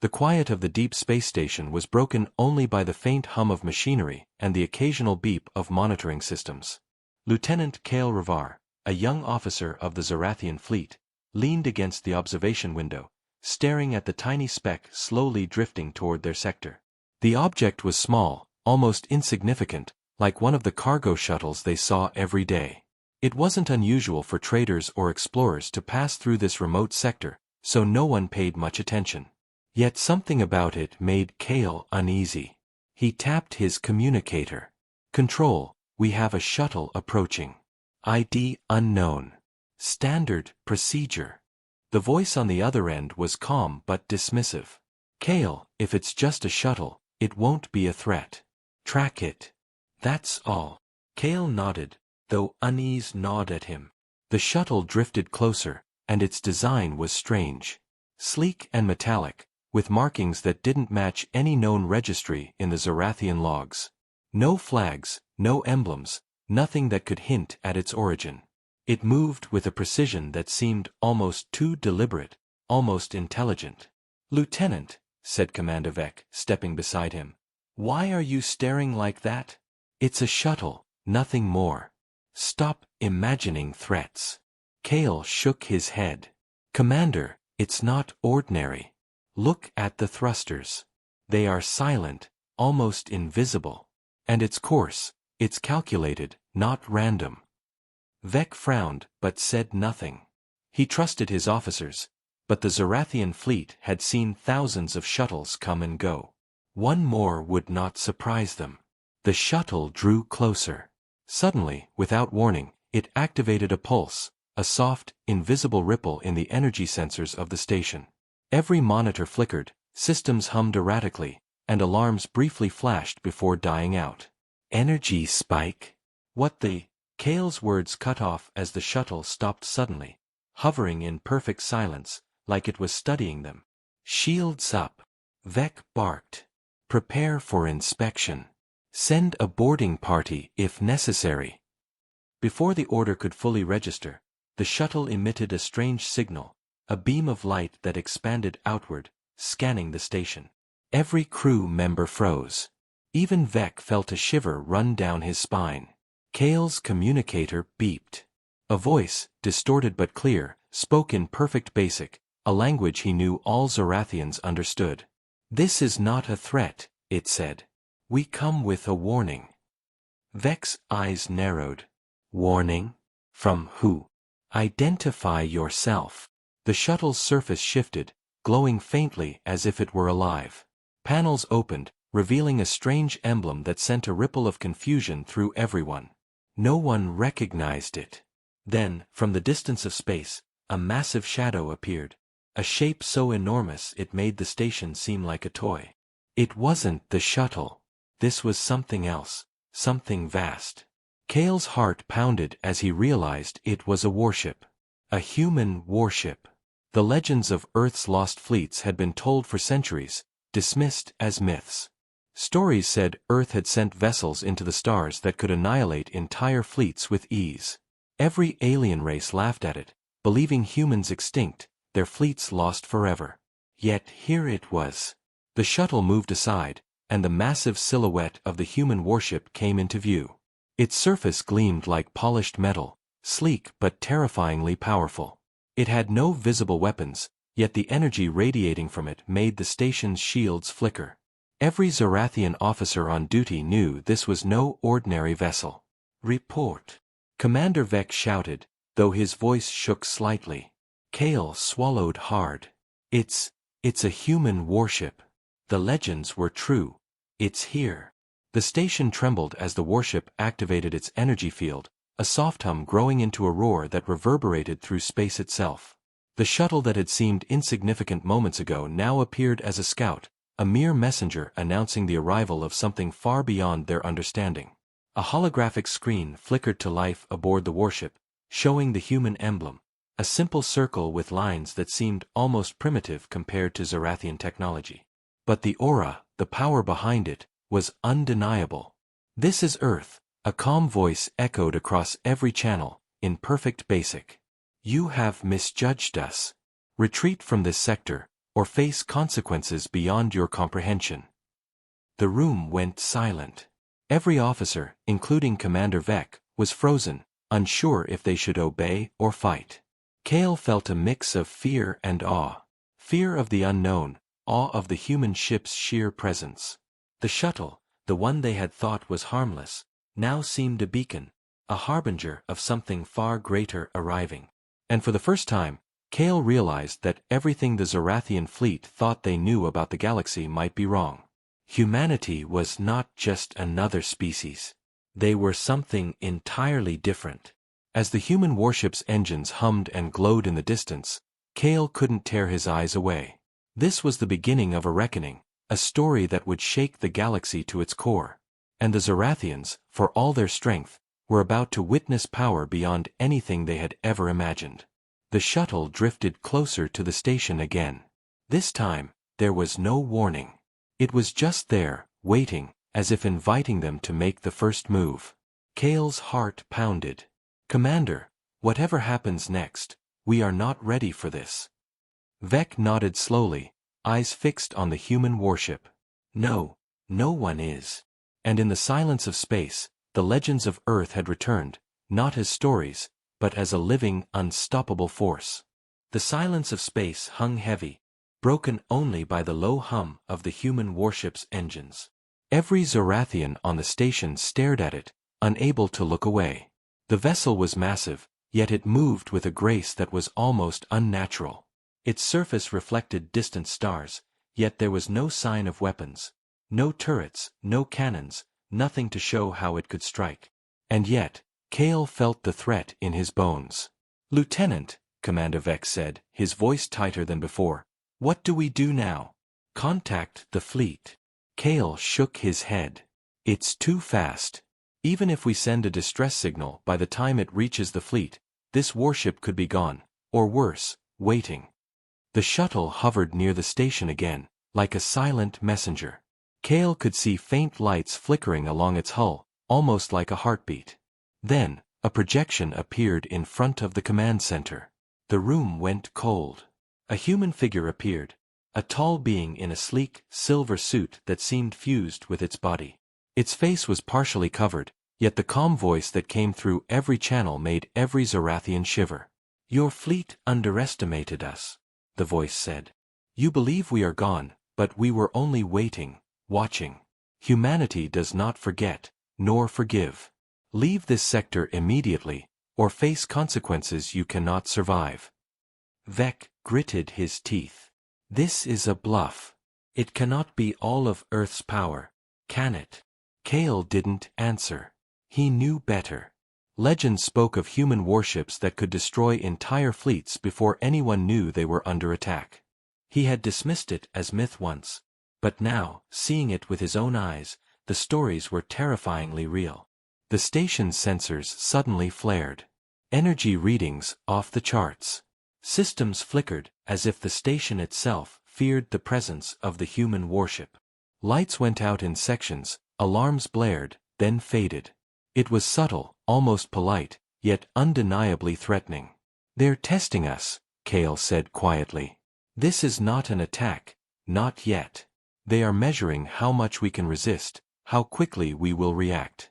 The quiet of the deep space station was broken only by the faint hum of machinery and the occasional beep of monitoring systems. Lieutenant Kale Revar, a young officer of the Zarathian fleet, leaned against the observation window, staring at the tiny speck slowly drifting toward their sector. The object was small, almost insignificant, like one of the cargo shuttles they saw every day. It wasn't unusual for traders or explorers to pass through this remote sector, so no one paid much attention. Yet something about it made Kale uneasy. He tapped his communicator. "Control, we have a shuttle approaching. ID unknown. Standard procedure." The voice on the other end was calm but dismissive. "Kale, if it's just a shuttle, it won't be a threat. Track it. That's all." Kale nodded, though unease gnawed at him. The shuttle drifted closer, and its design was strange. Sleek and metallic, with markings that didn't match any known registry in the Zarathian logs. No flags, no emblems, nothing that could hint at its origin. It moved with a precision that seemed almost too deliberate, almost intelligent. "Lieutenant," said Commander Vec, stepping beside him, "why are you staring like that? It's a shuttle, nothing more. Stop imagining threats." Kale shook his head. "Commander, it's not ordinary. Look at the thrusters. They are silent, almost invisible. And its course, it's calculated, not random." Vec frowned, but said nothing. He trusted his officers, but the Zarathian fleet had seen thousands of shuttles come and go. One more would not surprise them. The shuttle drew closer. Suddenly, without warning, it activated a pulse, a soft, invisible ripple in the energy sensors of the station. Every monitor flickered, systems hummed erratically, and alarms briefly flashed before dying out. "Energy spike? What the—" Kale's words cut off as the shuttle stopped suddenly, hovering in perfect silence, like it was studying them. "Shields up." Vec barked. "Prepare for inspection. Send a boarding party if necessary." Before the order could fully register, the shuttle emitted a strange signal, a beam of light that expanded outward, scanning the station. Every crew member froze. Even Vec felt a shiver run down his spine. Kale's communicator beeped. A voice, distorted but clear, spoke in perfect Basic, a language he knew all Zarathians understood. "This is not a threat," it said. "We come with a warning." Vec's eyes narrowed. "Warning? From who? Identify yourself." The shuttle's surface shifted, glowing faintly as if it were alive. Panels opened, revealing a strange emblem that sent a ripple of confusion through everyone. No one recognized it. Then, from the distance of space, a massive shadow appeared, a shape so enormous it made the station seem like a toy. It wasn't the shuttle. This was something else, something vast. Kale's heart pounded as he realized it was a warship. A human warship. The legends of Earth's lost fleets had been told for centuries, dismissed as myths. Stories said Earth had sent vessels into the stars that could annihilate entire fleets with ease. Every alien race laughed at it, believing humans extinct, their fleets lost forever. Yet here it was. The shuttle moved aside, and the massive silhouette of the human warship came into view. Its surface gleamed like polished metal, sleek but terrifyingly powerful. It had no visible weapons, yet the energy radiating from it made the station's shields flicker. Every Zarathian officer on duty knew this was no ordinary vessel. "Report," Commander Vec shouted, though his voice shook slightly. Kale swallowed hard. It's a human warship. The legends were true. It's here." The station trembled as the warship activated its energy field, a soft hum growing into a roar that reverberated through space itself. The shuttle that had seemed insignificant moments ago now appeared as a scout, a mere messenger announcing the arrival of something far beyond their understanding. A holographic screen flickered to life aboard the warship, showing the human emblem, a simple circle with lines that seemed almost primitive compared to Zarathian technology. But the aura, the power behind it, was undeniable. "This is Earth," a calm voice echoed across every channel, in perfect Basic. "You have misjudged us. Retreat from this sector, or face consequences beyond your comprehension. The room went silent. Every officer, including Commander Vec, was frozen, unsure if they should obey or fight. Kale felt a mix of fear and awe. Fear of the unknown, awe of the human ship's sheer presence. The shuttle, the one they had thought was harmless, now seemed a beacon, a harbinger of something far greater arriving. And for the first time, Kale realized that everything the Zorathian fleet thought they knew about the galaxy might be wrong. Humanity was not just another species. They were something entirely different. As the human warship's engines hummed and glowed in the distance, Kale couldn't tear his eyes away. This was the beginning of a reckoning, a story that would shake the galaxy to its core. And the Zorathians, for all their strength, were about to witness power beyond anything they had ever imagined. The shuttle drifted closer to the station again. This time, there was no warning. It was just there, waiting, as if inviting them to make the first move. Kale's heart pounded. "Commander, whatever happens next, we are not ready for this." Vec nodded slowly, eyes fixed on the human warship. "No, no one is." And in the silence of space, the legends of Earth had returned, not as stories, but as a living, unstoppable force. The silence of space hung heavy, broken only by the low hum of the human warship's engines. Every Zorathian on the station stared at it, unable to look away. The vessel was massive, yet it moved with a grace that was almost unnatural. Its surface reflected distant stars, yet there was no sign of weapons. No turrets, no cannons, nothing to show how it could strike. And yet, Kale felt the threat in his bones. "Lieutenant," Commander Vec said, his voice tighter than before, "what do we do now?" "Contact the fleet." Kale shook his head. "It's too fast. Even if we send a distress signal by the time it reaches the fleet, this warship could be gone, or worse, waiting." The shuttle hovered near the station again, like a silent messenger. Kale could see faint lights flickering along its hull, almost like a heartbeat. Then, a projection appeared in front of the command center. The room went cold. A human figure appeared, a tall being in a sleek, silver suit that seemed fused with its body. Its face was partially covered, yet the calm voice that came through every channel made every Zorathian shiver. "Your fleet underestimated us," the voice said. "You believe we are gone, but we were only waiting, watching. Humanity does not forget, nor forgive. Leave this sector immediately, or face consequences you cannot survive." Vec gritted his teeth. "This is a bluff. It cannot be all of Earth's power, can it?" Kale didn't answer. He knew better. Legend spoke of human warships that could destroy entire fleets before anyone knew they were under attack. He had dismissed it as myth once, but now, seeing it with his own eyes, the stories were terrifyingly real. The station's sensors suddenly flared. Energy readings off the charts. Systems flickered, as if the station itself feared the presence of the human warship. Lights went out in sections, alarms blared, then faded. It was subtle, almost polite, yet undeniably threatening. "They're testing us," Kale said quietly. "This is not an attack, not yet. They are measuring how much we can resist, how quickly we will react."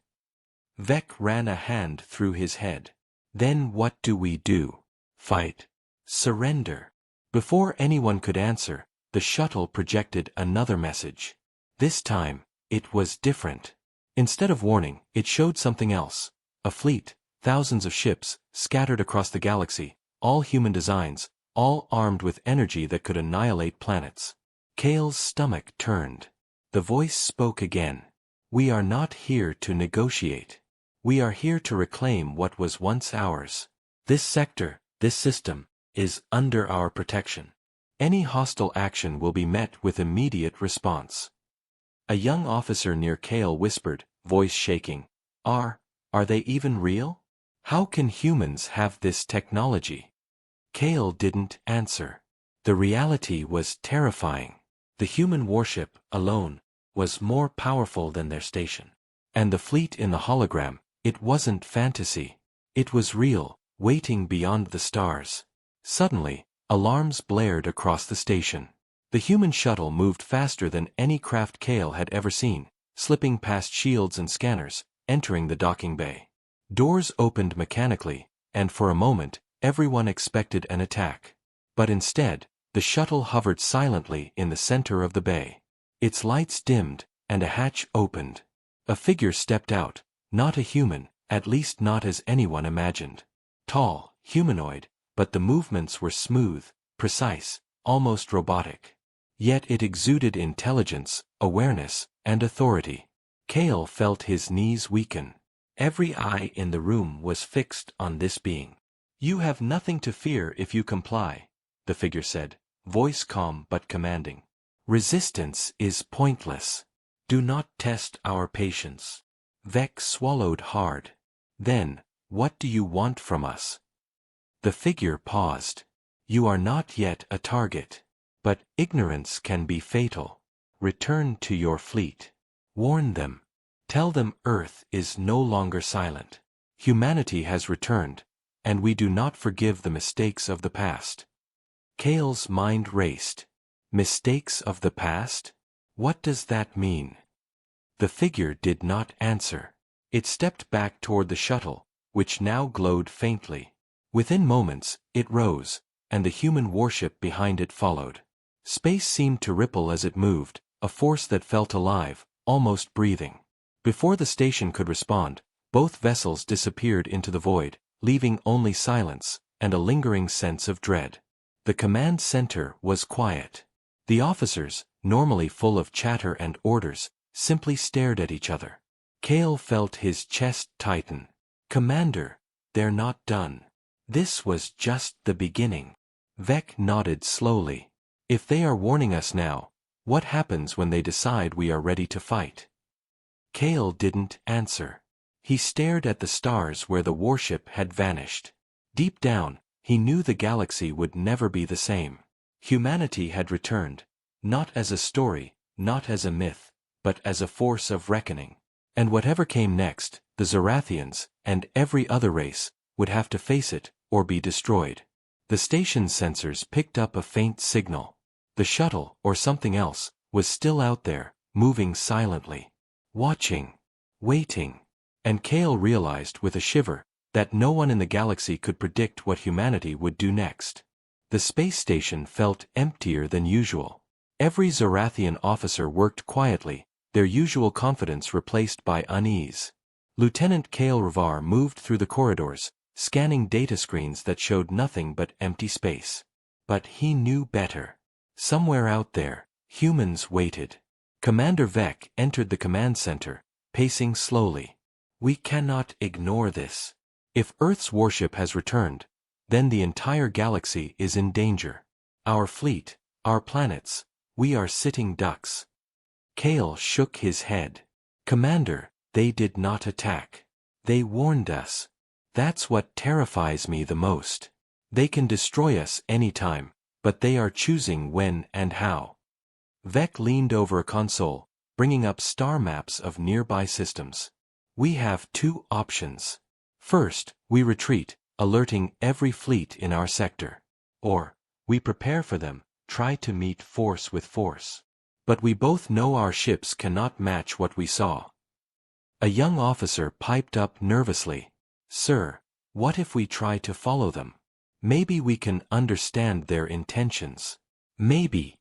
Vec ran a hand through his head. "Then what do we do? Fight? Surrender?" Before anyone could answer, the shuttle projected another message. This time, it was different. Instead of warning, it showed something else. A fleet, thousands of ships, scattered across the galaxy, all human designs, all armed with energy that could annihilate planets. Kale's stomach turned. The voice spoke again. "We are not here to negotiate. We are here to reclaim what was once ours. This sector, this system, is under our protection. Any hostile action will be met with immediate response." A young officer near Kale whispered, voice shaking, Are they even real? How can humans have this technology?" Kale didn't answer. The reality was terrifying. The human warship, alone, was more powerful than their station. And the fleet in the hologram, it wasn't fantasy. It was real, waiting beyond the stars. Suddenly, alarms blared across the station. The human shuttle moved faster than any craft Kale had ever seen, slipping past shields and scanners, entering the docking bay. Doors opened mechanically, and for a moment, everyone expected an attack. But instead, the shuttle hovered silently in the center of the bay. Its lights dimmed, and a hatch opened. A figure stepped out, not a human, at least not as anyone imagined. Tall, humanoid, but the movements were smooth, precise, almost robotic. Yet it exuded intelligence, awareness, and authority. Kale felt his knees weaken. Every eye in the room was fixed on this being. "You have nothing to fear if you comply," the figure said, voice calm but commanding. "Resistance is pointless. Do not test our patience." Vec swallowed hard. "Then, what do you want from us?" The figure paused. "You are not yet a target. But ignorance can be fatal. Return to your fleet. Warn them. Tell them Earth is no longer silent. Humanity has returned, and we do not forgive the mistakes of the past." Kale's mind raced. Mistakes of the past? What does that mean? The figure did not answer. It stepped back toward the shuttle, which now glowed faintly. Within moments, it rose, and the human warship behind it followed. Space seemed to ripple as it moved, a force that felt alive, almost breathing. Before the station could respond, both vessels disappeared into the void, leaving only silence and a lingering sense of dread. The command center was quiet. The officers, normally full of chatter and orders, simply stared at each other. Kale felt his chest tighten. "Commander, they're not done." This was just the beginning. Vec nodded slowly. "If they are warning us now, what happens when they decide we are ready to fight?" Kale didn't answer. He stared at the stars where the warship had vanished. Deep down, he knew the galaxy would never be the same. Humanity had returned, not as a story, not as a myth, but as a force of reckoning. And whatever came next, the Zarathians, and every other race, would have to face it, or be destroyed. The station's sensors picked up a faint signal. The shuttle, or something else, was still out there, moving silently. Watching. Waiting. And Kale realized with a shiver that no one in the galaxy could predict what humanity would do next. The space station felt emptier than usual. Every Zarathian officer worked quietly, their usual confidence replaced by unease. Lieutenant Kale Revar moved through the corridors, scanning data screens that showed nothing but empty space. But he knew better. Somewhere out there, humans waited. Commander Vec entered the command center, pacing slowly. "We cannot ignore this. If Earth's warship has returned, then the entire galaxy is in danger. Our fleet, our planets, we are sitting ducks." Kale shook his head. "Commander, they did not attack. They warned us. That's what terrifies me the most. They can destroy us anytime, but they are choosing when and how." Vec leaned over a console, bringing up star maps of nearby systems. "We have two options. First, we retreat, alerting every fleet in our sector. Or, we prepare for them, try to meet force with force. But we both know our ships cannot match what we saw." A young officer piped up nervously. "Sir, what if we try to follow them? Maybe we can understand their intentions." "Maybe."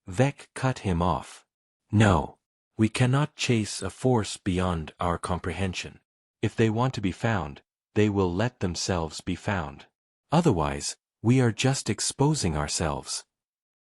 Vec cut him off. "No. We cannot chase a force beyond our comprehension. If they want to be found, they will let themselves be found. Otherwise, we are just exposing ourselves."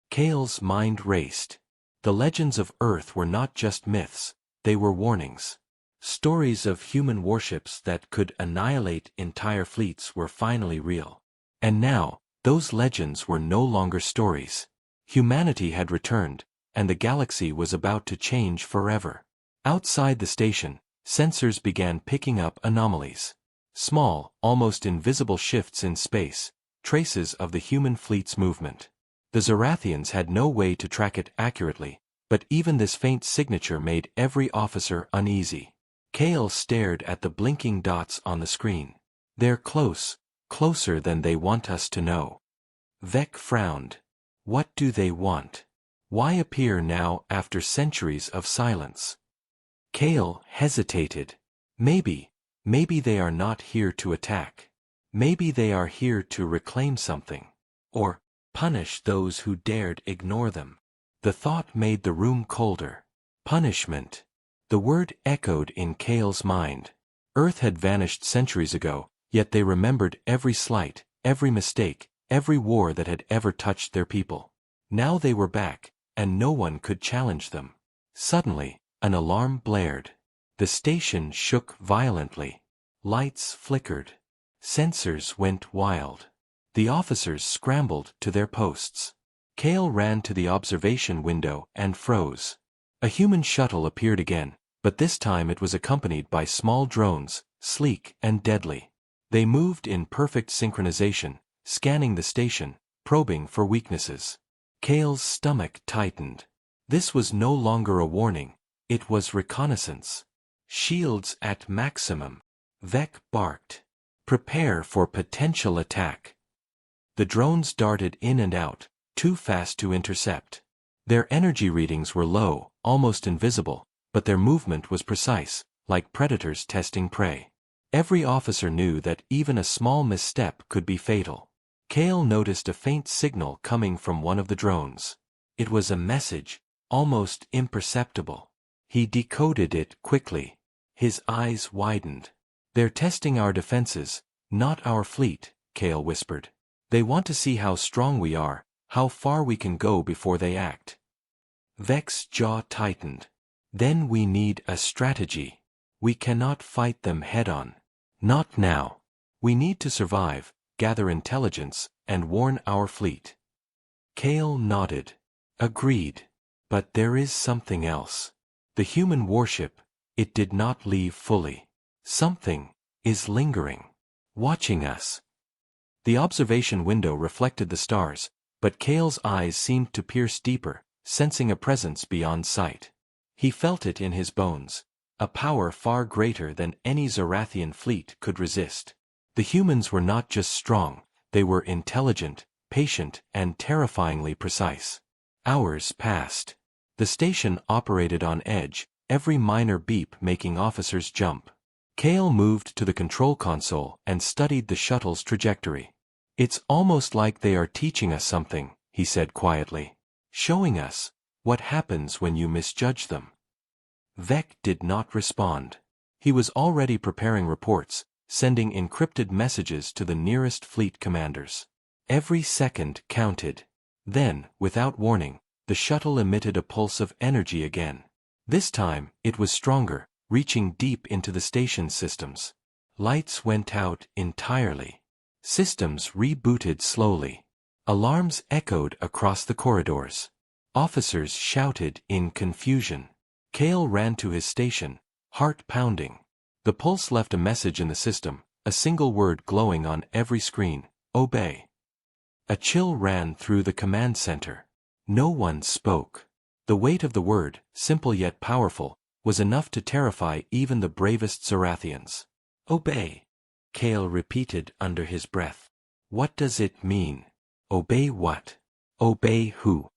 Kale's mind raced. The legends of Earth were not just myths, they were warnings. Stories of human warships that could annihilate entire fleets were finally real. And now, those legends were no longer stories. Humanity had returned, and the galaxy was about to change forever. Outside the station, sensors began picking up anomalies. Small, almost invisible shifts in space, traces of the human fleet's movement. The Zarathians had no way to track it accurately, but even this faint signature made every officer uneasy. Kale stared at the blinking dots on the screen. "They're close, closer than they want us to know." Vec frowned. "What do they want?" Why appear now after centuries of silence? Kale hesitated. Maybe they are not here to attack. Maybe they are here to reclaim something. Or punish those who dared ignore them. The thought made the room colder. Punishment. The word echoed in Kale's mind. Earth had vanished centuries ago, yet they remembered every slight, every mistake, every war that had ever touched their people. Now they were back, and no one could challenge them. Suddenly, an alarm blared. The station shook violently. Lights flickered. Sensors went wild. The officers scrambled to their posts. Kale ran to the observation window and froze. A human shuttle appeared again, but this time it was accompanied by small drones, sleek and deadly. They moved in perfect synchronization, scanning the station, probing for weaknesses. Kale's stomach tightened. This was no longer a warning, it was reconnaissance. Shields at maximum. Vec barked. Prepare for potential attack. The drones darted in and out, too fast to intercept. Their energy readings were low, almost invisible, but their movement was precise, like predators testing prey. Every officer knew that even a small misstep could be fatal. Kale noticed a faint signal coming from one of the drones. It was a message, almost imperceptible. He decoded it quickly. His eyes widened. They're testing our defenses, not our fleet, Kale whispered. They want to see how strong we are, how far we can go before they act. Vec's jaw tightened. Then we need a strategy. We cannot fight them head-on. Not now. We need to survive, gather intelligence, and warn our fleet. Kale nodded. Agreed. But there is something else. The human warship, it did not leave fully. Something is lingering. Watching us. The observation window reflected the stars, but Kale's eyes seemed to pierce deeper, sensing a presence beyond sight. He felt it in his bones, a power far greater than any Zorathian fleet could resist. The humans were not just strong, they were intelligent, patient, and terrifyingly precise. Hours passed. The station operated on edge, every minor beep making officers jump. Kale moved to the control console and studied the shuttle's trajectory. It's almost like they are teaching us something, he said quietly. Showing us what happens when you misjudge them. Vec did not respond. He was already preparing reports, sending encrypted messages to the nearest fleet commanders. Every second counted. Then, without warning, the shuttle emitted a pulse of energy again. This time, it was stronger, reaching deep into the station's systems. Lights went out entirely. Systems rebooted slowly. Alarms echoed across the corridors. Officers shouted in confusion. Kale ran to his station, heart pounding. The pulse left a message in the system, a single word glowing on every screen: obey. A chill ran through the command center. No one spoke. The weight of the word, simple yet powerful, was enough to terrify even the bravest Zorathians. Obey. Kale repeated under his breath. What does it mean? Obey what? Obey who?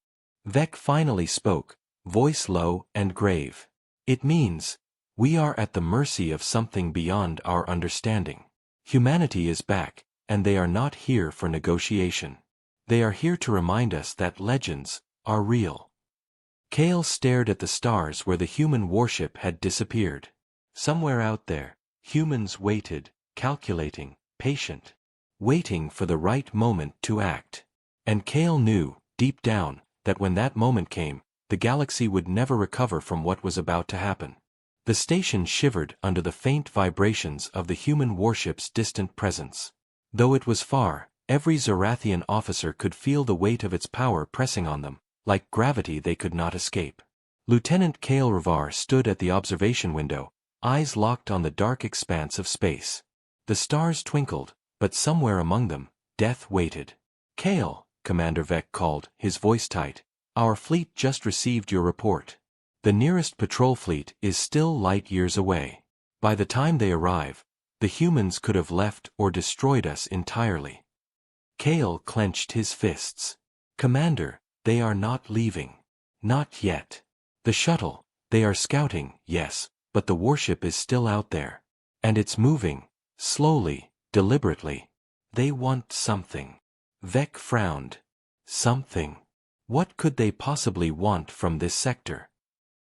Vec finally spoke, voice low and grave. It means, we are at the mercy of something beyond our understanding. Humanity is back, and they are not here for negotiation. They are here to remind us that legends are real. Kale stared at the stars where the human warship had disappeared. Somewhere out there, humans waited, calculating, patient, waiting for the right moment to act. And Kale knew, deep down, that when that moment came, the galaxy would never recover from what was about to happen. The station shivered under the faint vibrations of the human warship's distant presence. Though it was far, every Zorathian officer could feel the weight of its power pressing on them, like gravity they could not escape. Lieutenant Kale Revar stood at the observation window, eyes locked on the dark expanse of space. The stars twinkled, but somewhere among them, death waited. Kale, Commander Vec called, his voice tight. Our fleet just received your report. The nearest patrol fleet is still light years away. By the time they arrive, the humans could have left or destroyed us entirely. Kale clenched his fists. Commander, they are not leaving. Not yet. The shuttle, they are scouting, yes, but the warship is still out there. And it's moving, slowly, deliberately. They want something. Vec frowned. Something. What could they possibly want from this sector?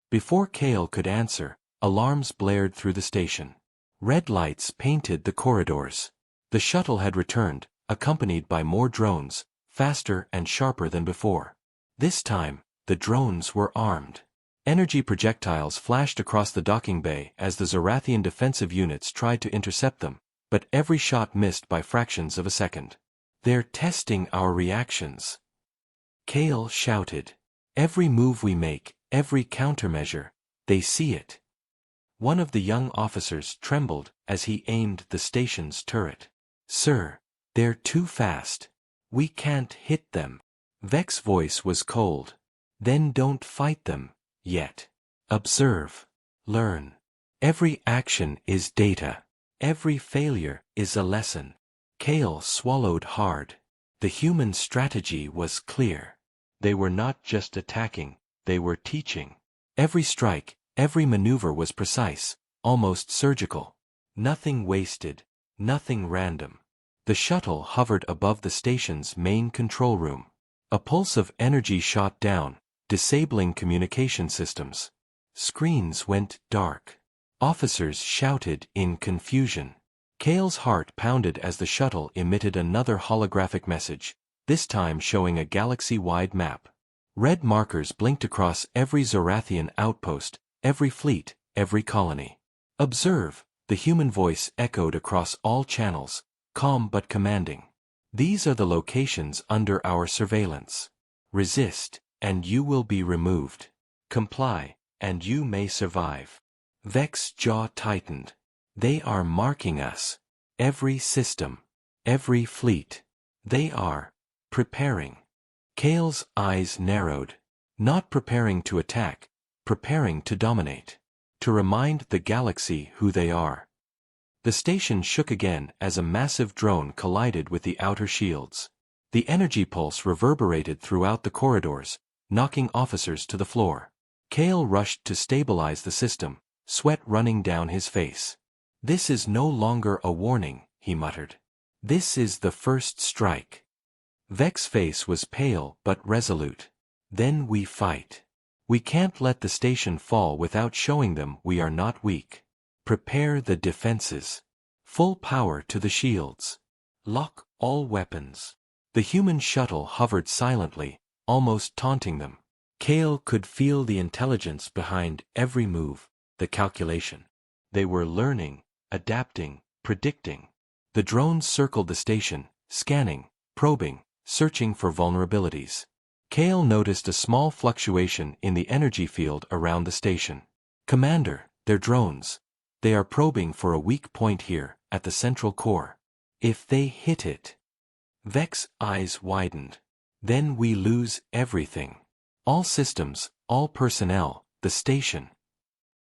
Before Kale could answer, alarms blared through the station. Red lights painted the corridors. The shuttle had returned, accompanied by more drones, faster and sharper than before. This time, the drones were armed. Energy projectiles flashed across the docking bay as the Zorathian defensive units tried to intercept them, but every shot missed by fractions of a second. They're testing our reactions. Kale shouted. Every move we make, every countermeasure, they see it. One of the young officers trembled as he aimed the station's turret. Sir, they're too fast. We can't hit them. Vec's voice was cold. Then don't fight them, yet. Observe. Learn. Every action is data. Every failure is a lesson. Kale swallowed hard. The human strategy was clear. They were not just attacking, they were teaching. Every strike, every maneuver was precise, almost surgical. Nothing wasted, nothing random. The shuttle hovered above the station's main control room. A pulse of energy shot down, disabling communication systems. Screens went dark. Officers shouted in confusion. Kale's heart pounded as the shuttle emitted another holographic message, this time showing a galaxy-wide map. Red markers blinked across every Zorathian outpost, every fleet, every colony. Observe, the human voice echoed across all channels, calm but commanding. These are the locations under our surveillance. Resist, and you will be removed. Comply, and you may survive. Vec's jaw tightened. They are marking us. Every system. Every fleet. They are preparing. Kale's eyes narrowed. Not preparing to attack, preparing to dominate. To remind the galaxy who they are. The station shook again as a massive drone collided with the outer shields. The energy pulse reverberated throughout the corridors, knocking officers to the floor. Kale rushed to stabilize the system, sweat running down his face. This is no longer a warning, he muttered. This is the first strike. Vec's face was pale but resolute. Then we fight. We can't let the station fall without showing them we are not weak. Prepare the defenses. Full power to the shields. Lock all weapons. The human shuttle hovered silently, almost taunting them. Kale could feel the intelligence behind every move, the calculation. They were learning, adapting, predicting. The drones circled the station, scanning, probing, searching for vulnerabilities. Kale noticed a small fluctuation in the energy field around the station. Commander, they're drones. They are probing for a weak point here, at the central core. If they hit it. Vec's eyes widened. Then we lose everything. All systems, all personnel, the station.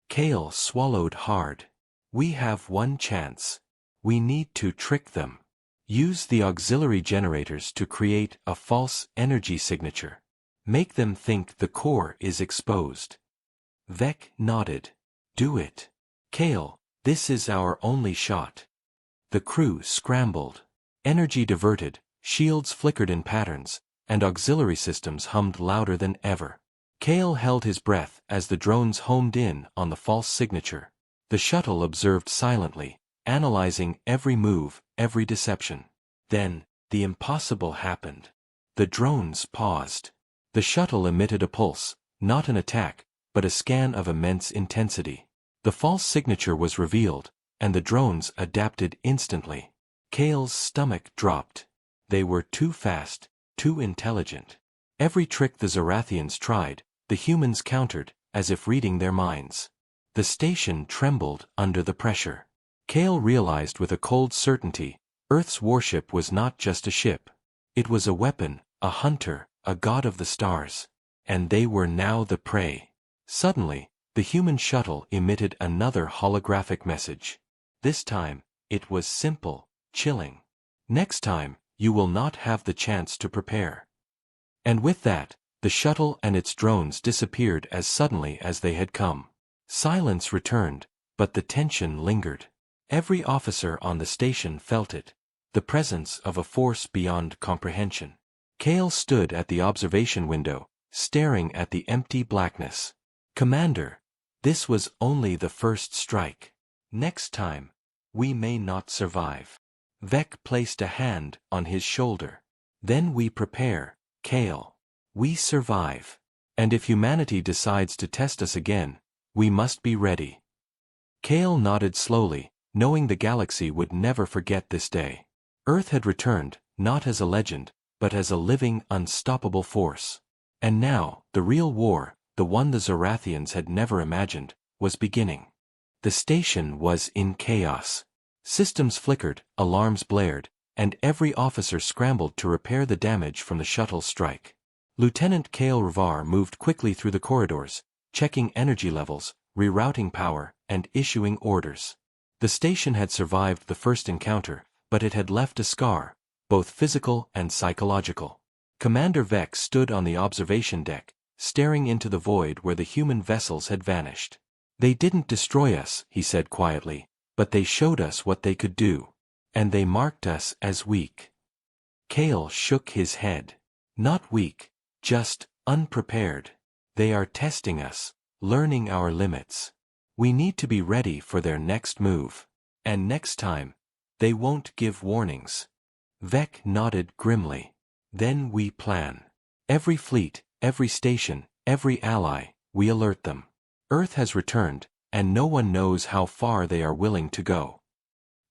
Kale swallowed hard. We have one chance. We need to trick them. Use the auxiliary generators to create a false energy signature. Make them think the core is exposed. Vec nodded. Do it. Kale, this is our only shot. The crew scrambled. Energy diverted, shields flickered in patterns, and auxiliary systems hummed louder than ever. Kale held his breath as the drones homed in on the false signature. The shuttle observed silently, analyzing every move, every deception. Then, the impossible happened. The drones paused. The shuttle emitted a pulse, not an attack, but a scan of immense intensity. The false signature was revealed, and the drones adapted instantly. Kale's stomach dropped. They were too fast, too intelligent. Every trick the Zorathians tried, the humans countered, as if reading their minds. The station trembled under the pressure. Kale realized with a cold certainty, Earth's warship was not just a ship. It was a weapon, a hunter, a god of the stars. And they were now the prey. Suddenly, the human shuttle emitted another holographic message. This time, it was simple, chilling. Next time, you will not have the chance to prepare. And with that, The shuttle and its drones disappeared as suddenly as they had come. Silence returned, but the tension lingered. Every officer on the station felt it, the presence of a force beyond comprehension. Cale stood at the observation window, staring at the empty blackness. "Commander, this was only the first strike. Next time, we may not survive." Vec placed a hand on his shoulder. "Then we prepare, Cale. We survive. And if humanity decides to test us again, we must be ready." Cale nodded slowly, knowing the galaxy would never forget this day. Earth had returned, not as a legend, but as a living, unstoppable force. And now, the real war, the one the Zorathians had never imagined, was beginning. The station was in chaos. Systems flickered, alarms blared, and every officer scrambled to repair the damage from the shuttle strike. Lieutenant Cale Revar moved quickly through the corridors, checking energy levels, rerouting power, and issuing orders. The station had survived the first encounter, but it had left a scar, both physical and psychological. Commander Vec stood on the observation deck, staring into the void where the human vessels had vanished. "They didn't destroy us," he said quietly, "but they showed us what they could do. And they marked us as weak." Cale shook his head. "Not weak, just unprepared. They are testing us, learning our limits. We need to be ready for their next move. And next time, they won't give warnings." Vec nodded grimly. "Then we plan. Every fleet, every station, every ally, we alert them. Earth has returned, and no one knows how far they are willing to go."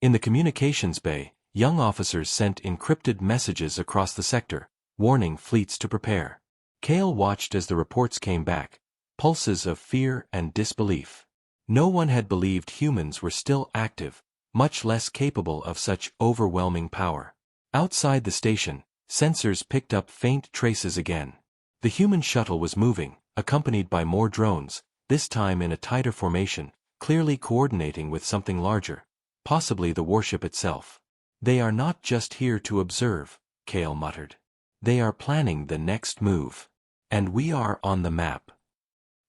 In the communications bay, young officers sent encrypted messages across the sector, warning fleets to prepare. Cale watched as the reports came back, pulses of fear and disbelief. No one had believed humans were still active, much less capable of such overwhelming power. Outside the station, sensors picked up faint traces again. The human shuttle was moving, accompanied by more drones, this time in a tighter formation, clearly coordinating with something larger, possibly the warship itself. "They are not just here to observe," Cale muttered. "They are planning the next move. And we are on the map."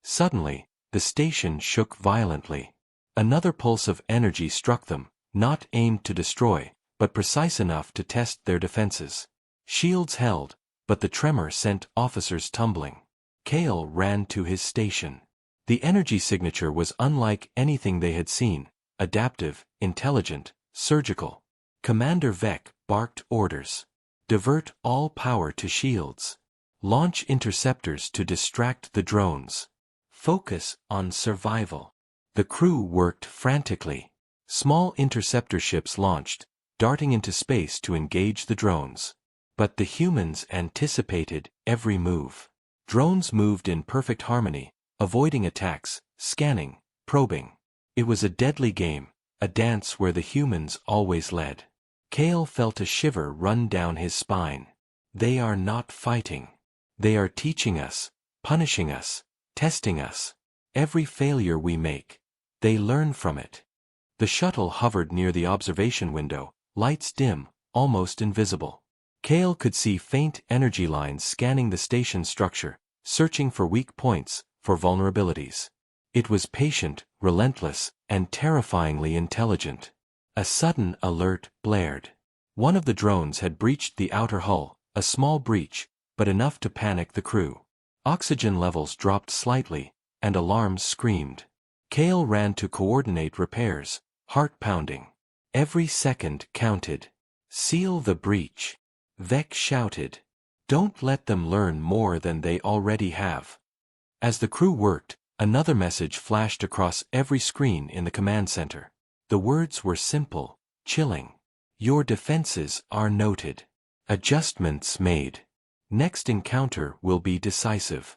Suddenly, the station shook violently. Another pulse of energy struck them, not aimed to destroy, but precise enough to test their defenses. Shields held, but the tremor sent officers tumbling. Cale ran to his station. The energy signature was unlike anything they had seen, adaptive, intelligent, surgical. Commander Vec barked orders. "Divert all power to shields. Launch interceptors to distract the drones. Focus on survival." The crew worked frantically. Small interceptor ships launched, darting into space to engage the drones. But the humans anticipated every move. Drones moved in perfect harmony, avoiding attacks, scanning, probing. It was a deadly game, a dance where the humans always led. Cale felt a shiver run down his spine. They are not fighting. They are teaching us, punishing us, testing us. Every failure we make, they learn from it. The shuttle hovered near the observation window, lights dim, almost invisible. Cale could see faint energy lines scanning the station structure, searching for weak points, for vulnerabilities. It was patient, relentless, and terrifyingly intelligent. A sudden alert blared. One of the drones had breached the outer hull, a small breach, but enough to panic the crew. Oxygen levels dropped slightly, and alarms screamed. Cale ran to coordinate repairs, heart pounding. Every second counted. "Seal the breach," Vec shouted. "Don't let them learn more than they already have." As the crew worked, another message flashed across every screen in the command center. The words were simple, chilling. "Your defenses are noted. Adjustments made. Next encounter will be decisive."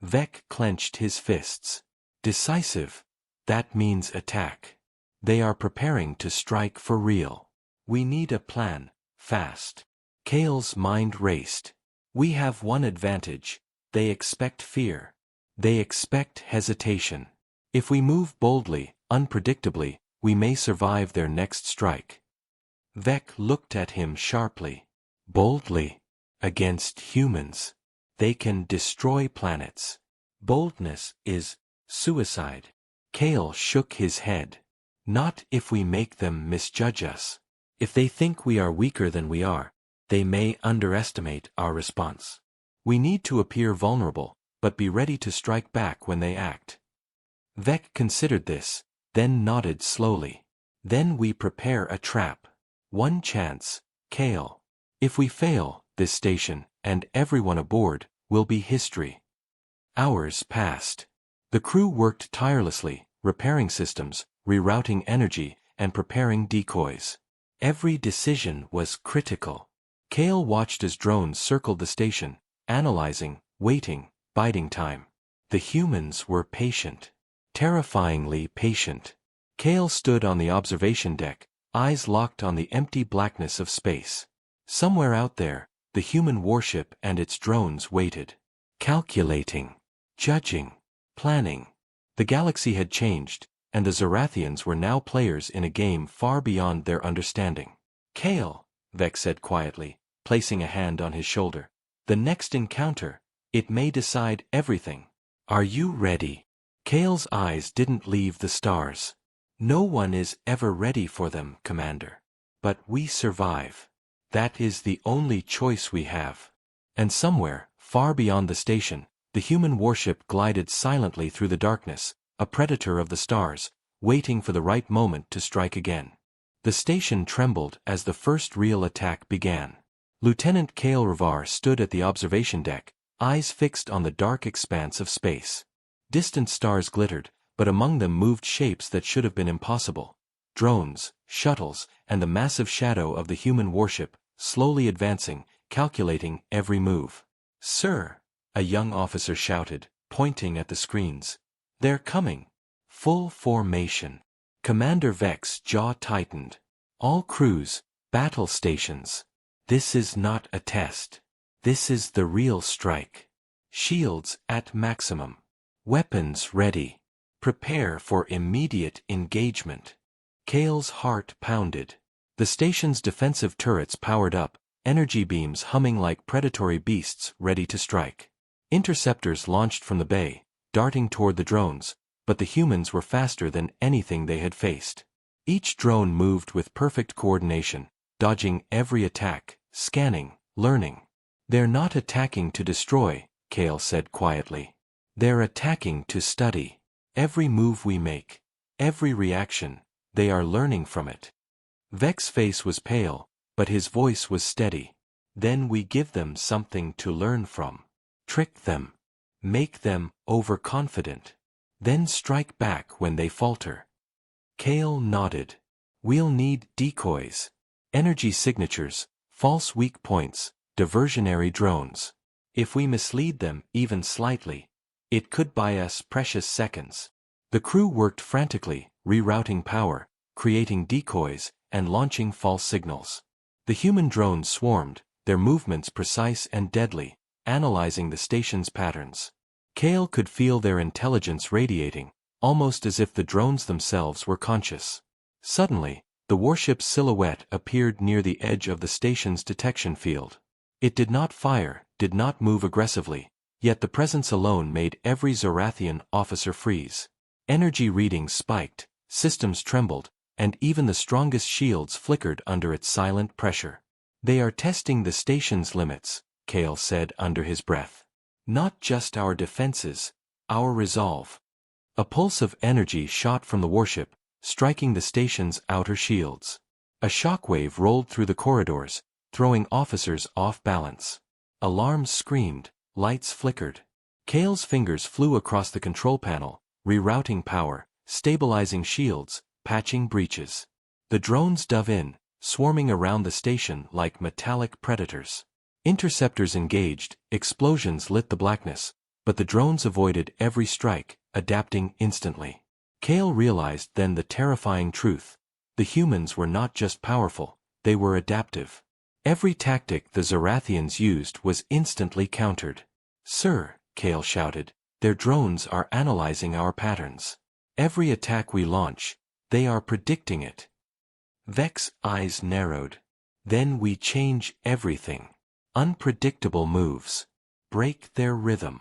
Vec clenched his fists. Decisive? That means attack. They are preparing to strike for real. We need a plan, fast. Cale's mind raced. We have one advantage. They expect fear. They expect hesitation. If we move boldly, unpredictably, we may survive their next strike. Vec looked at him sharply. Boldly? Against humans? They can destroy planets. Boldness is suicide. Kale shook his head. Not if we make them misjudge us. If they think we are weaker than we are, they may underestimate our response. We need to appear vulnerable, but be ready to strike back when they act. Vec considered this, then nodded slowly. Then we prepare a trap. One chance, Kale. If we fail, this station, and everyone aboard, will be history. Hours passed. The crew worked tirelessly, repairing systems, rerouting energy, and preparing decoys. Every decision was critical. Kale watched as drones circled the station, analyzing, waiting, biding time. The humans were patient. Terrifyingly patient. Kale stood on the observation deck, eyes locked on the empty blackness of space. Somewhere out there, the human warship and its drones waited. Calculating. Judging. Planning. The galaxy had changed, and the Zorathians were now players in a game far beyond their understanding. Kale, Vec said quietly, placing a hand on his shoulder. The next encounter, it may decide everything. Are you ready? Kale's eyes didn't leave the stars. No one is ever ready for them, Commander. But we survive. That is the only choice we have. And somewhere, far beyond the station, the human warship glided silently through the darkness, a predator of the stars, waiting for the right moment to strike again. The station trembled as the first real attack began. Lieutenant Kale Revar stood at the observation deck, eyes fixed on the dark expanse of space. Distant stars glittered, but among them moved shapes that should have been impossible. Drones, shuttles, and the massive shadow of the human warship, slowly advancing, calculating every move. Sir, a young officer shouted, pointing at the screens. They're coming. Full formation. Commander Vec's jaw tightened. All crews, battle stations. This is not a test. This is the real strike. Shields at maximum. Weapons ready. Prepare for immediate engagement. Kale's heart pounded. The station's defensive turrets powered up, energy beams humming like predatory beasts ready to strike. Interceptors launched from the bay, darting toward the drones, but the humans were faster than anything they had faced. Each drone moved with perfect coordination, dodging every attack, scanning, learning. They're not attacking to destroy, Kale said quietly. They're attacking to study. Every move we make, every reaction, they are learning from it. Vec's face was pale, but his voice was steady. Then we give them something to learn from. Trick them. Make them overconfident. Then strike back when they falter. Kale nodded. We'll need decoys. Energy signatures, false weak points, diversionary drones. If we mislead them even slightly, it could buy us precious seconds. The crew worked frantically, rerouting power, creating decoys, and launching false signals. The human drones swarmed, their movements precise and deadly, analyzing the station's patterns. Kale could feel their intelligence radiating, almost as if the drones themselves were conscious. Suddenly, the warship's silhouette appeared near the edge of the station's detection field. It did not fire, did not move aggressively, yet the presence alone made every Zorathian officer freeze. Energy readings spiked, systems trembled, and even the strongest shields flickered under its silent pressure. They are testing the station's limits, Kale said under his breath. Not just our defenses, our resolve. A pulse of energy shot from the warship, striking the station's outer shields. A shockwave rolled through the corridors, throwing officers off balance. Alarms screamed, lights flickered. Kale's fingers flew across the control panel, rerouting power, stabilizing shields, patching breaches. The drones dove in, swarming around the station like metallic predators. Interceptors engaged, explosions lit the blackness, but the drones avoided every strike, adapting instantly. Kale realized then the terrifying truth. The humans were not just powerful, they were adaptive. Every tactic the Zorathians used was instantly countered. Sir, Kale shouted, their drones are analyzing our patterns. Every attack we launch, they are predicting it. Vec's eyes narrowed. Then we change everything. Unpredictable moves. break their rhythm.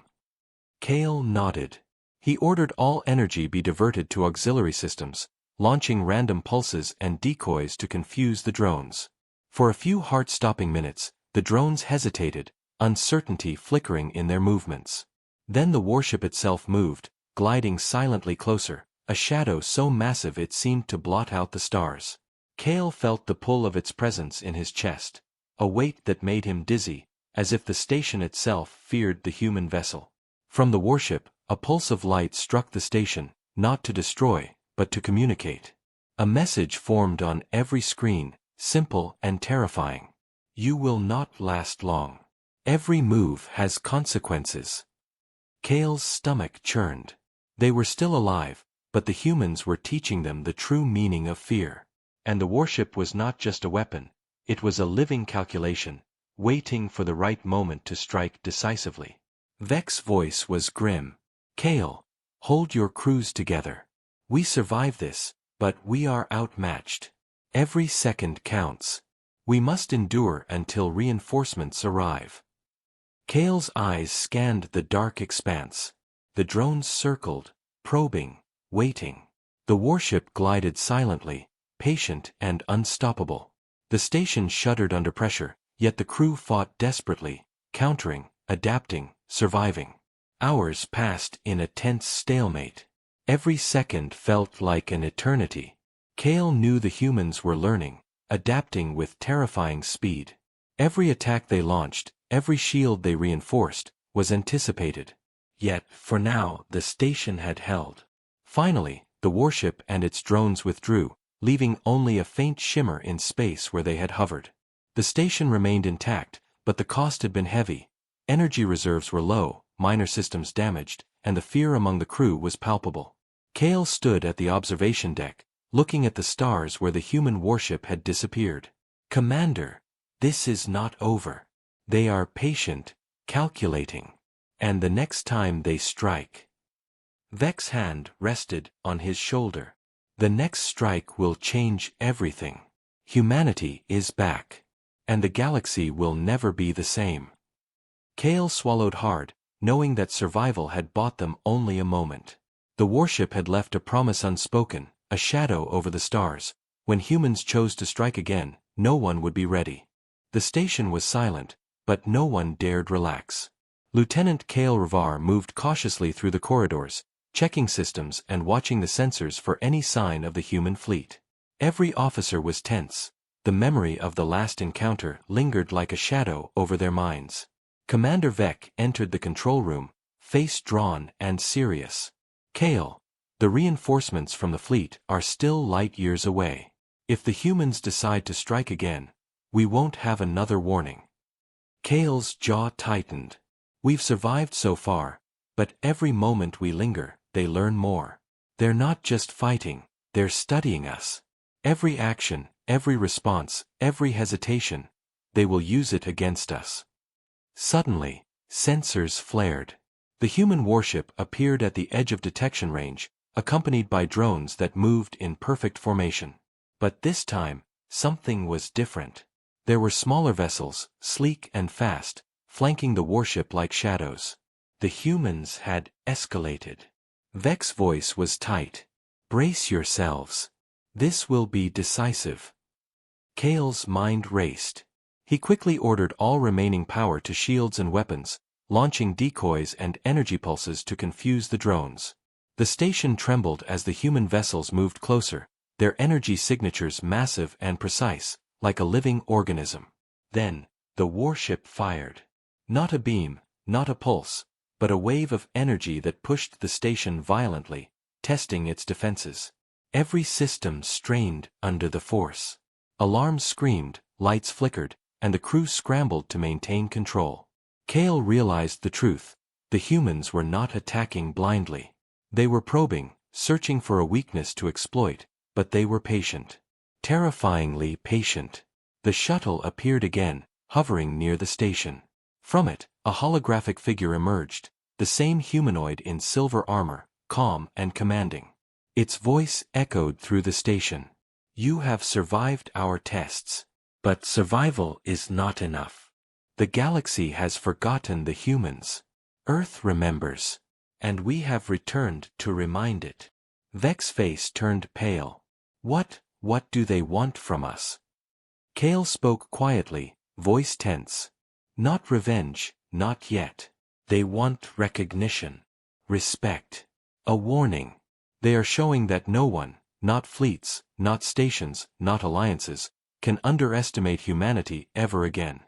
Kale nodded. He ordered all energy be diverted to auxiliary systems, launching random pulses and decoys to confuse the drones. For a few heart-stopping minutes, the drones hesitated, uncertainty flickering in their movements. Then the warship itself moved, gliding silently closer, a shadow so massive it seemed to blot out the stars. Kale felt the pull of its presence in his chest, a weight that made him dizzy, as if the station itself feared the human vessel. From the warship, a pulse of light struck the station, not to destroy, but to communicate. A message formed on every screen, simple and terrifying. You will not last long. Every move has consequences. Kale's stomach churned. They were still alive, but the humans were teaching them the true meaning of fear. And the warship was not just a weapon, it was a living calculation, waiting for the right moment to strike decisively. Vex's voice was grim. Kale, hold your crews together. We survive this, but we are outmatched. Every second counts. We must endure until reinforcements arrive. Kale's eyes scanned the dark expanse. The drones circled, probing, waiting. The warship glided silently, patient and unstoppable. The station shuddered under pressure, yet the crew fought desperately, countering, adapting, surviving. Hours passed in a tense stalemate. Every second felt like an eternity. Kale knew the humans were learning, adapting with terrifying speed. Every attack they launched, every shield they reinforced, was anticipated. Yet, for now, the station had held. Finally, the warship and its drones withdrew, leaving only a faint shimmer in space where they had hovered. The station remained intact, but the cost had been heavy. Energy reserves were low, minor systems damaged, and the fear among the crew was palpable. Kale stood at the observation deck, looking at the stars where the human warship had disappeared. Commander, this is not over. They are patient, calculating. And the next time they strike. Vex's hand rested on his shoulder. The next strike will change everything. Humanity is back. And the galaxy will never be the same. Kale swallowed hard, knowing that survival had bought them only a moment. The warship had left a promise unspoken, a shadow over the stars. When humans chose to strike again, no one would be ready. The station was silent, but no one dared relax. Lieutenant Kale Revar moved cautiously through the corridors, checking systems and watching the sensors for any sign of the human fleet. Every officer was tense. The memory of the last encounter lingered like a shadow over their minds. Commander Vec entered the control room, face drawn and serious. Kale, the reinforcements from the fleet are still light years away. If the humans decide to strike again, we won't have another warning. Kale's jaw tightened. We've survived so far, but every moment we linger, they learn more. They're not just fighting, they're studying us. Every action, every response, every hesitation, they will use it against us. Suddenly, sensors flared. The human warship appeared at the edge of detection range, accompanied by drones that moved in perfect formation. But this time, something was different. There were smaller vessels, sleek and fast, flanking the warship like shadows. The humans had escalated. Vec's voice was tight. Brace yourselves. This will be decisive. Kale's mind raced. He quickly ordered all remaining power to shields and weapons, launching decoys and energy pulses to confuse the drones. The station trembled as the human vessels moved closer, their energy signatures massive and precise, like a living organism. Then, the warship fired. Not a beam, not a pulse, but a wave of energy that pushed the station violently, testing its defenses. Every system strained under the force. Alarms screamed, lights flickered, and the crew scrambled to maintain control. Kale realized the truth. The humans were not attacking blindly. They were probing, searching for a weakness to exploit, but they were patient. Terrifyingly patient. The shuttle appeared again, hovering near the station. From it, a holographic figure emerged, the same humanoid in silver armor, calm and commanding. Its voice echoed through the station. You have survived our tests. But survival is not enough. The galaxy has forgotten the humans. Earth remembers. And we have returned to remind it. Vec's face turned pale. What do they want from us? Kale spoke quietly, voice tense. Not revenge, not yet. They want recognition. Respect. A warning. They are showing that no one, not fleets, not stations, not alliances, can underestimate humanity ever again.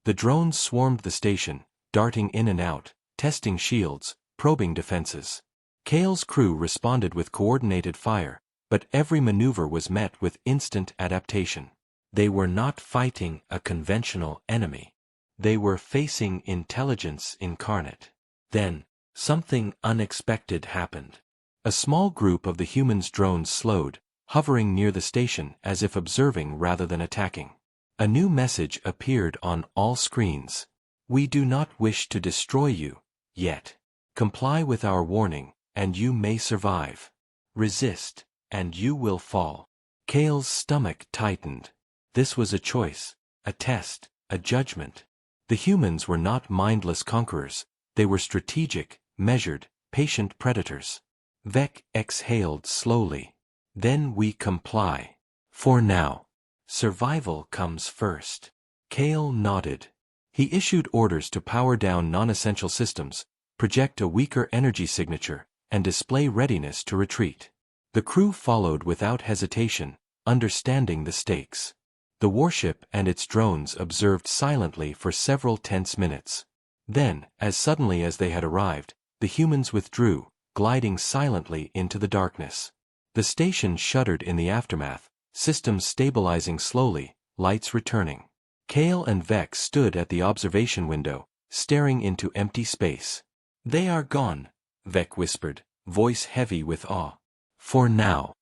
The drones swarmed the station, darting in and out, testing shields, probing defenses. Kale's crew responded with coordinated fire, but every maneuver was met with instant adaptation. They were not fighting a conventional enemy. They were facing intelligence incarnate. Then, something unexpected happened. A small group of the humans' drones slowed, hovering near the station as if observing rather than attacking. A new message appeared on all screens. We do not wish to destroy you, yet. Comply with our warning, and you may survive. Resist, and you will fall. Kale's stomach tightened. This was a choice, a test, a judgment. The humans were not mindless conquerors. They were strategic, measured, patient predators. Vec exhaled slowly. Then we comply. For now. Survival comes first. Kale nodded. He issued orders to power down non-essential systems, project a weaker energy signature, and display readiness to retreat. The crew followed without hesitation, understanding the stakes. The warship and its drones observed silently for several tense minutes. Then, as suddenly as they had arrived, the humans withdrew, gliding silently into the darkness. The station shuddered in the aftermath, systems stabilizing slowly, lights returning. Kale and Vec stood at the observation window, staring into empty space. They are gone, Vec whispered, voice heavy with awe. For now.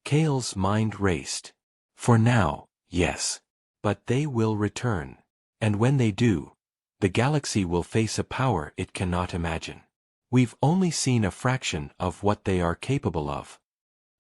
Kale's mind raced. For now, yes. But they will return. And when they do, the galaxy will face a power it cannot imagine. We've only seen a fraction of what they are capable of.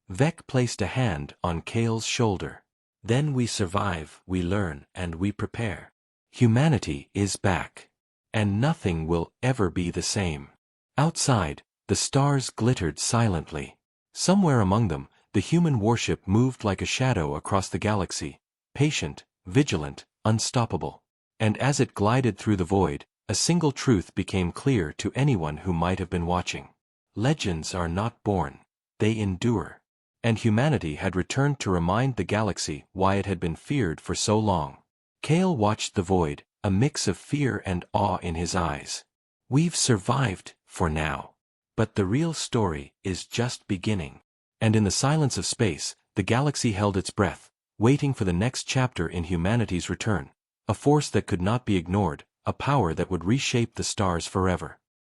Vec placed a hand on Kale's shoulder. Then we survive, we learn, and we prepare. Humanity is back. And nothing will ever be the same. Outside, the stars glittered silently. Somewhere among them, the human warship moved like a shadow across the galaxy, patient, vigilant, unstoppable. And as it glided through the void, a single truth became clear to anyone who might have been watching. Legends are not born. They endure. And humanity had returned to remind the galaxy why it had been feared for so long. Kale watched the void, a mix of fear and awe in his eyes. We've survived, for now. But the real story is just beginning. And in the silence of space, the galaxy held its breath, waiting for the next chapter in humanity's return. A force that could not be ignored, a power that would reshape the stars forever.